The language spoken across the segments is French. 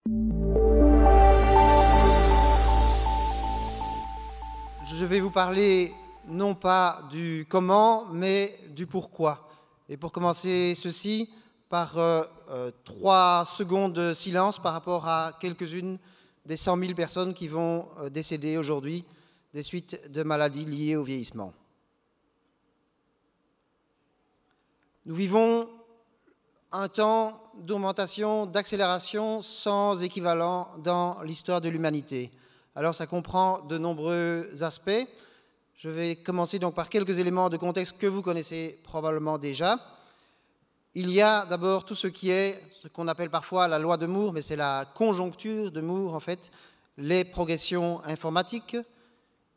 Je vais vous parler non pas du comment, mais du pourquoi. Et pour commencer ceci, par 3 secondes de silence par rapport à quelques-unes des 100 000 personnes qui vont décéder aujourd'hui des suites de maladies liées au vieillissement. Nous vivons un temps d'augmentation, d'accélération sans équivalent dans l'histoire de l'humanité. Alors ça comprend de nombreux aspects. Je vais commencer donc par quelques éléments de contexte que vous connaissez probablement déjà. Il y a d'abord tout ce qui est ce qu'on appelle parfois la loi de Moore, mais c'est la conjoncture de Moore en fait, les progressions informatiques.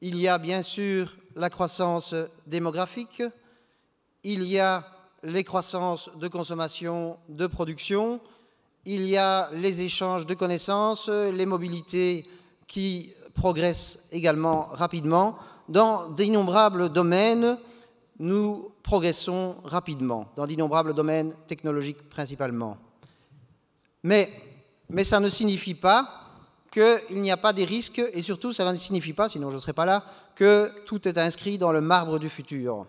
Il y a bien sûr la croissance démographique. Il y a les croissances de consommation, de production. Il y a les échanges de connaissances, les mobilités qui progressent également rapidement. Dans d'innombrables domaines, nous progressons rapidement, dans d'innombrables domaines technologiques principalement. Mais ça ne signifie pas qu'il n'y a pas des risques, et surtout ça ne signifie pas, sinon je ne serais pas là, que tout est inscrit dans le marbre du futur.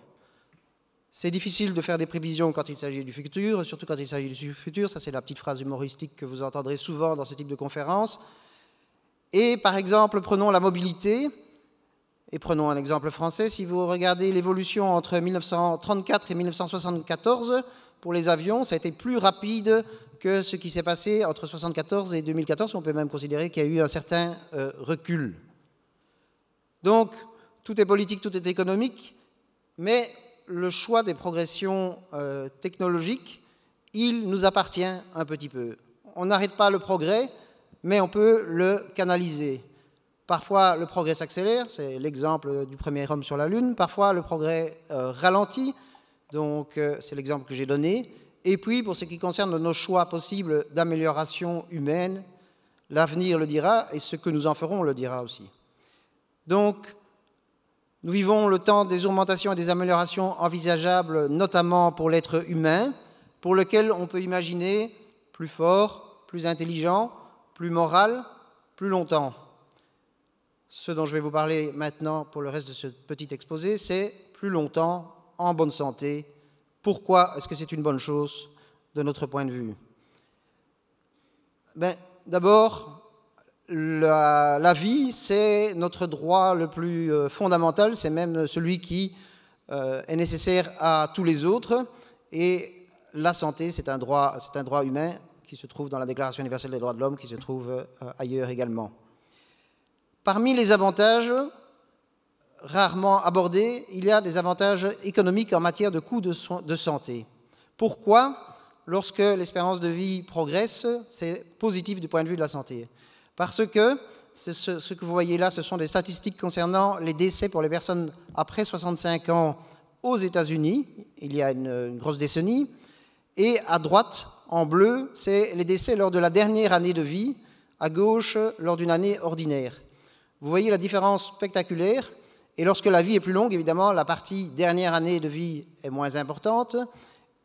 C'est difficile de faire des prévisions quand il s'agit du futur, surtout quand il s'agit du futur, ça c'est la petite phrase humoristique que vous entendrez souvent dans ce type de conférences. Et par exemple, prenons la mobilité, et prenons un exemple français, si vous regardez l'évolution entre 1934 et 1974, pour les avions, ça a été plus rapide que ce qui s'est passé entre 1974 et 2014, on peut même considérer qu'il y a eu un certain recul. Donc, tout est politique, tout est économique, mais le choix des progressions technologiques, il nous appartient un petit peu. On n'arrête pas le progrès, mais on peut le canaliser. Parfois, le progrès s'accélère, c'est l'exemple du premier homme sur la Lune. Parfois, le progrès ralentit, donc c'est l'exemple que j'ai donné. Et puis, pour ce qui concerne nos choix possibles d'amélioration humaine, l'avenir le dira, et ce que nous en ferons le dira aussi. Donc, nous vivons le temps des augmentations et des améliorations envisageables, notamment pour l'être humain, pour lequel on peut imaginer plus fort, plus intelligent, plus moral, plus longtemps. Ce dont je vais vous parler maintenant pour le reste de ce petit exposé, c'est plus longtemps, en bonne santé. Pourquoi est-ce que c'est une bonne chose de notre point de vue? D'abord, la vie, c'est notre droit le plus fondamental, c'est même celui qui est nécessaire à tous les autres. Et la santé, c'est un droit humain qui se trouve dans la Déclaration universelle des droits de l'homme, qui se trouve ailleurs également. Parmi les avantages rarement abordés, il y a des avantages économiques en matière de coûts de santé. Pourquoi, lorsque l'espérance de vie progresse, c'est positif du point de vue de la santé? Parce que ce que vous voyez là, ce sont des statistiques concernant les décès pour les personnes après 65 ans aux États-Unis, il y a une grosse décennie, et à droite, en bleu, c'est les décès lors de la dernière année de vie, à gauche, lors d'une année ordinaire. Vous voyez la différence spectaculaire, et lorsque la vie est plus longue, évidemment, la partie dernière année de vie est moins importante,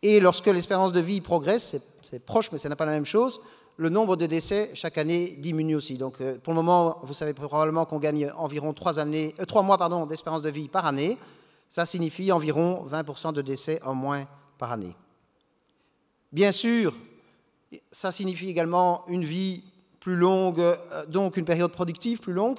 et lorsque l'espérance de vie progresse, c'est proche, mais ce n'est pas la même chose, le nombre de décès chaque année diminue aussi. Donc, pour le moment, vous savez probablement qu'on gagne environ 3 mois d'espérance de vie par année. Ça signifie environ 20% de décès en moins par année. Bien sûr, ça signifie également une vie plus longue, donc une période productive plus longue.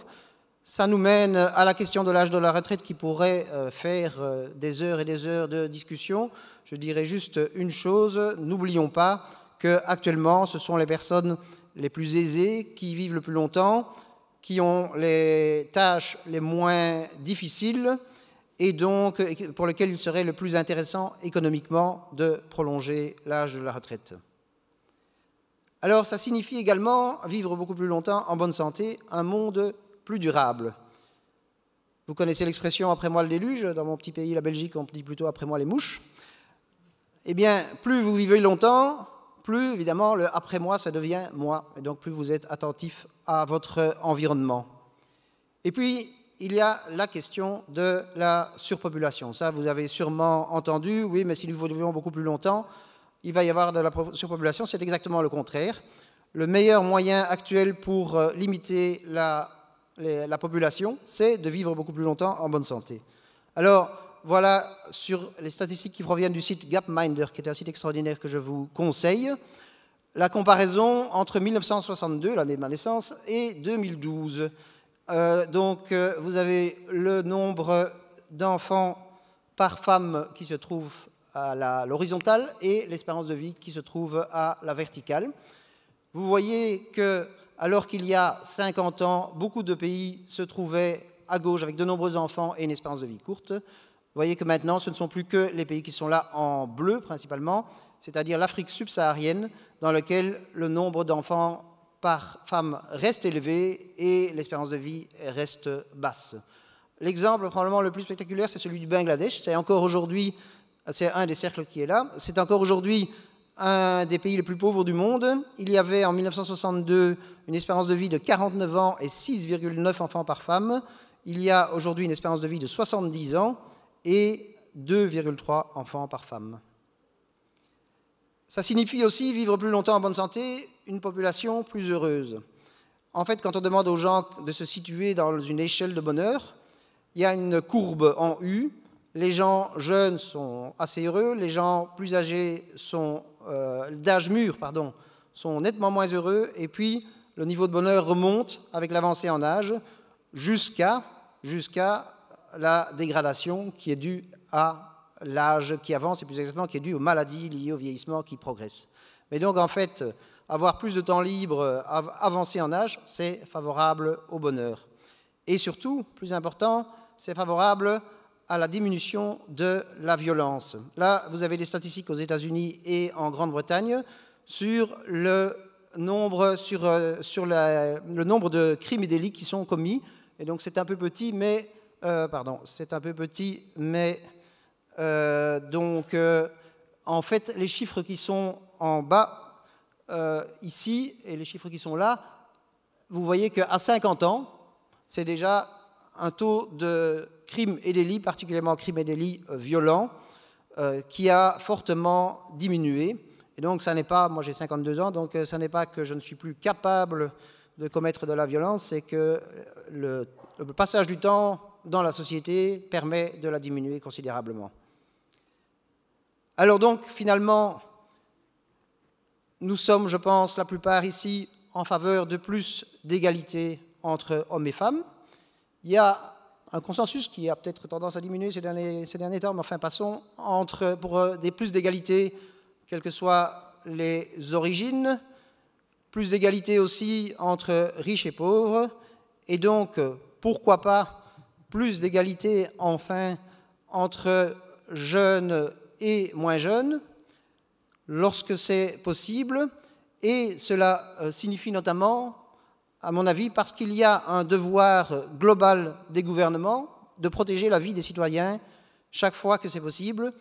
Ça nous mène à la question de l'âge de la retraite qui pourrait faire des heures et des heures de discussion. Je dirais juste une chose, n'oublions pas qu'actuellement, ce sont les personnes les plus aisées qui vivent le plus longtemps, qui ont les tâches les moins difficiles et donc pour lesquelles il serait le plus intéressant économiquement de prolonger l'âge de la retraite. Alors, ça signifie également vivre beaucoup plus longtemps en bonne santé, un monde plus durable. Vous connaissez l'expression « après moi le déluge », dans mon petit pays, la Belgique, on dit plutôt « après moi les mouches ». Eh bien, plus vous vivez longtemps, plus, évidemment, le « après moi », ça devient « moi », et donc plus vous êtes attentif à votre environnement. Et puis, il y a la question de la surpopulation. Ça, vous avez sûrement entendu, oui, mais si nous vivons beaucoup plus longtemps, il va y avoir de la surpopulation, c'est exactement le contraire. le meilleur moyen actuel pour limiter la population, c'est de vivre beaucoup plus longtemps en bonne santé. Alors, voilà sur les statistiques qui proviennent du site Gapminder, qui est un site extraordinaire que je vous conseille, la comparaison entre 1962, l'année de ma naissance, et 2012. Vous avez le nombre d'enfants par femme qui se trouve à l'horizontale et l'espérance de vie qui se trouve à la verticale. Vous voyez que, alors qu'il y a 50 ans, beaucoup de pays se trouvaient à gauche avec de nombreux enfants et une espérance de vie courte. Vous voyez que maintenant, ce ne sont plus que les pays qui sont là en bleu principalement, c'est-à-dire l'Afrique subsaharienne, dans lequel le nombre d'enfants par femme reste élevé et l'espérance de vie reste basse. L'exemple probablement le plus spectaculaire, c'est celui du Bangladesh. C'est encore aujourd'hui, c'est un des cercles qui est là, c'est encore aujourd'hui un des pays les plus pauvres du monde. Il y avait en 1962 une espérance de vie de 49 ans et 6,9 enfants par femme. Il y a aujourd'hui une espérance de vie de 70 ans et 2,3 enfants par femme. Ça signifie aussi vivre plus longtemps en bonne santé, une population plus heureuse. En fait, quand on demande aux gens de se situer dans une échelle de bonheur, il y a une courbe en U. Les gens jeunes sont assez heureux, les gens plus âgés d'âge mûr, sont nettement moins heureux, et puis le niveau de bonheur remonte avec l'avancée en âge jusqu'à la dégradation qui est due à l'âge qui avance, et plus exactement qui est due aux maladies liées au vieillissement qui progressent. Mais donc en fait, avoir plus de temps libre, avancer en âge, c'est favorable au bonheur. Et surtout, plus important, c'est favorable à la diminution de la violence. Là, vous avez des statistiques aux États-Unis et en Grande-Bretagne sur le nombre de crimes et délits qui sont commis. Et donc c'est un peu petit, mais en fait, les chiffres qui sont en bas ici et les chiffres qui sont là, vous voyez qu'à 50 ans, c'est déjà un taux de crimes et délits, particulièrement crimes et délits violents, qui a fortement diminué. Et donc, ça n'est pas, moi j'ai 52 ans, donc ça n'est pas que je ne suis plus capable de commettre de la violence, c'est que le passage du temps dans la société permet de la diminuer considérablement. Alors donc, finalement, nous sommes, je pense, la plupart ici, en faveur de plus d'égalité entre hommes et femmes. Il y a un consensus qui a peut-être tendance à diminuer ces derniers temps, mais enfin passons, pour des plus d'égalité, quelles que soient les origines, plus d'égalité aussi entre riches et pauvres, et donc, pourquoi pas, plus d'égalité enfin entre jeunes et moins jeunes, lorsque c'est possible, et cela signifie notamment, à mon avis, parce qu'il y a un devoir global des gouvernements de protéger la vie des citoyens chaque fois que c'est possible,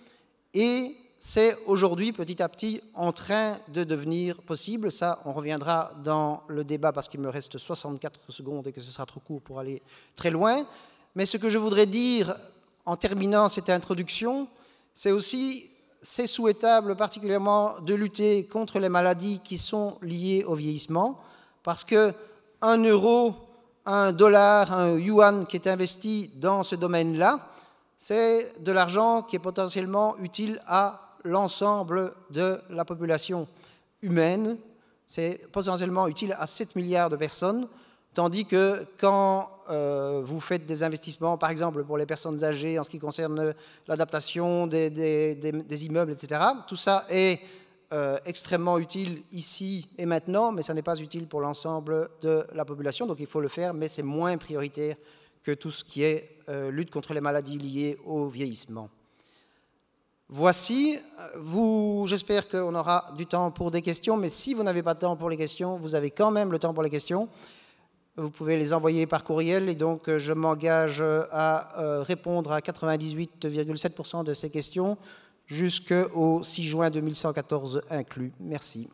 et c'est aujourd'hui, petit à petit, en train de devenir possible. Ça, on reviendra dans le débat parce qu'il me reste 64 secondes et que ce sera trop court pour aller très loin. Mais ce que je voudrais dire en terminant cette introduction, c'est aussi, c'est souhaitable particulièrement de lutter contre les maladies qui sont liées au vieillissement, parce que 1 euro, 1 dollar, 1 yuan qui est investi dans ce domaine-là, c'est de l'argent qui est potentiellement utile à l'ensemble de la population humaine. C'est potentiellement utile à 7 milliards de personnes, tandis que quand vous faites des investissements, par exemple pour les personnes âgées en ce qui concerne l'adaptation des immeubles, etc., tout ça est extrêmement utile ici et maintenant, mais ça n'est pas utile pour l'ensemble de la population, donc il faut le faire, mais c'est moins prioritaire que tout ce qui est lutte contre les maladies liées au vieillissement. Voici, j'espère qu'on aura du temps pour des questions, mais si vous n'avez pas de temps pour les questions, vous avez quand même le temps pour les questions. Vous pouvez les envoyer par courriel, et donc je m'engage à répondre à 98,7% de ces questions jusqu'au 6 juin 2114 inclus. Merci.